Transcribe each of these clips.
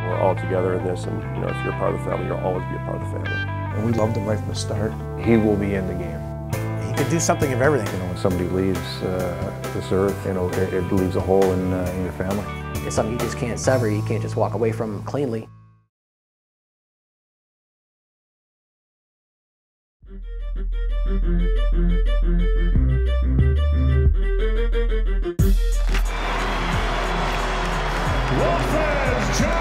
We're all together in this, and if you're a part of the family, you'll always be a part of the family. And we loved him right from the start. He will be in the game. He could do something of everything. When somebody leaves this earth, it leaves a hole in your family. It's something you just can't sever. You can't just walk away from cleanly. Wolves John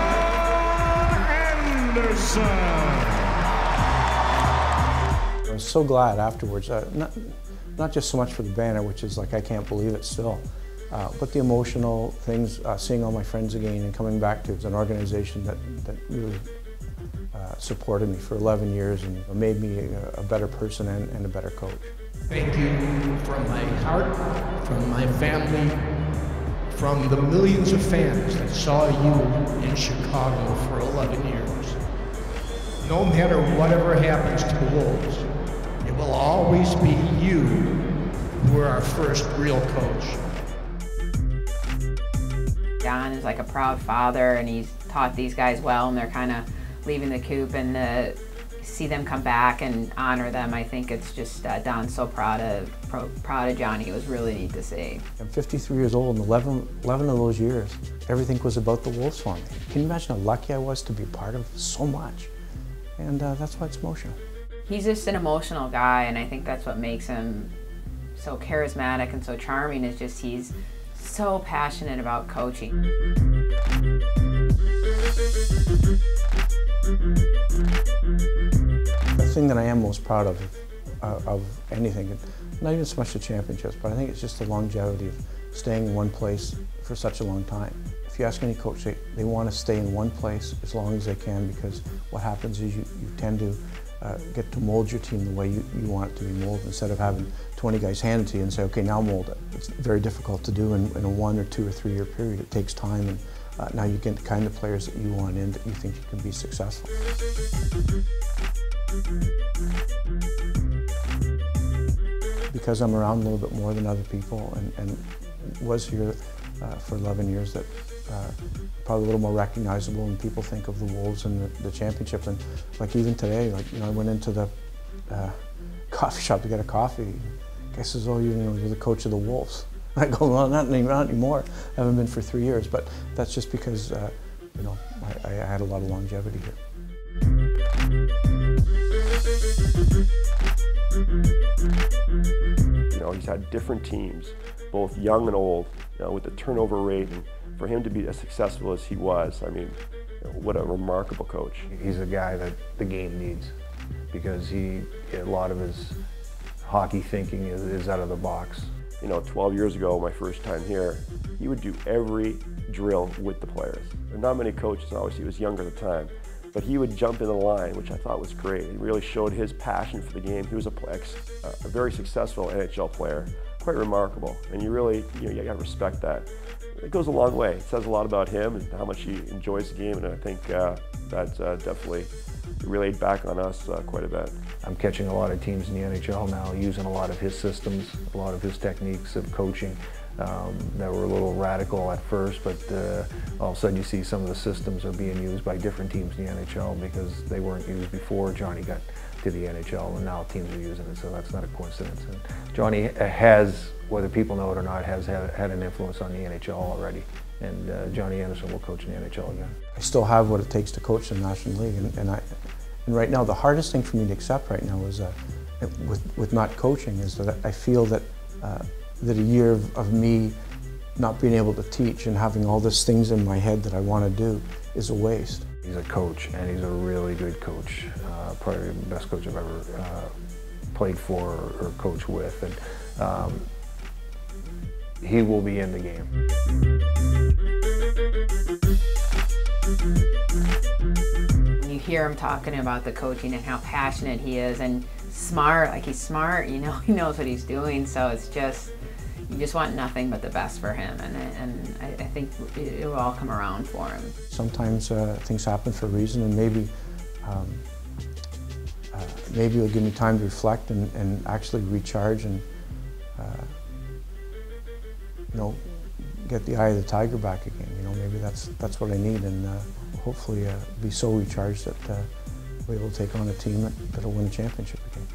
Anderson. I was so glad afterwards, not just so much for the banner, which is like I can't believe it still, but the emotional things, seeing all my friends again and coming back to an organization that really supported me for 11 years and made me a better person and a better coach. Thank you from my heart, from my family, from the millions of fans that saw you in Chicago for 11 years. No matter whatever happens to the Wolves, it will always be you who are our first real coach. John is like a proud father, and he's taught these guys well, and they're kind of leaving the coop, and to see them come back and honor them, I think it's just Don's so proud of Johnny. It was really neat to see. I'm 53 years old, and 11 of those years, everything was about the Wolves for me. Can you imagine how lucky I was to be a part of so much? And that's why it's emotional. He's just an emotional guy, and I think that's what makes him so charismatic and so charming, is just he's so passionate about coaching. The thing that I am most proud of anything, not even so much the championships, but I think it's just the longevity of staying in one place for such a long time. If you ask any coach, they want to stay in one place as long as they can, because what happens is you tend to get to mold your team the way you want it to be molded, instead of having 20 guys handed to you and say, okay, now mold it. It's very difficult to do in a 1 or 2 or 3 year period. It takes time, and now you get the kind of players that you want in, that you think you can be successful. Because I'm around a little bit more than other people and was here for 11 years, that probably a little more recognizable when people think of the Wolves and the championship. And like even today, I went into the coffee shop to get a coffee. Guy says, "Oh, you're the coach of the Wolves." I go, "Well, not anymore. I haven't been for 3 years." But that's just because I had a lot of longevity here. He's had different teams, both young and old, with the turnover rate, and for him to be as successful as he was, I mean, what a remarkable coach. He's a guy that the game needs, because a lot of his hockey thinking is out of the box. 12 years ago, my first time here, he would do every drill with the players. There are not many coaches, and obviously he was younger at the time, but he would jump in the line, which I thought was great. He really showed his passion for the game. He was a very successful NHL player, quite remarkable, and you got to respect that. It goes a long way. It says a lot about him and how much he enjoys the game, and I think that's definitely relayed back on us quite a bit. I'm catching a lot of teams in the NHL now using a lot of his systems, a lot of his techniques of coaching that were a little radical at first, but all of a sudden you see some of the systems are being used by different teams in the NHL because they weren't used before Johnny got to the NHL, and now teams are using it, so that's not a coincidence. And Johnny has, whether people know it or not, has had an influence on the NHL already, and Johnny Anderson will coach in the NHL again. I still have what it takes to coach the National League, and right now the hardest thing for me to accept right now is with not coaching is that I feel that that a year of me not being able to teach and having all these things in my head that I want to do is a waste. He's a coach, and he's a really good coach, probably the best coach I've ever played for or coached with, and he will be in the game. When you hear him talking about the coaching and how passionate he is, and smart, like he's smart, he knows what he's doing, so it's just, you just want nothing but the best for him, and I think it will all come around for him. Sometimes things happen for a reason, and maybe it'll give me time to reflect and actually recharge and get the eye of the tiger back again. Maybe that's what I need, and hopefully be so recharged that we're able to take on a team that'll win a championship again.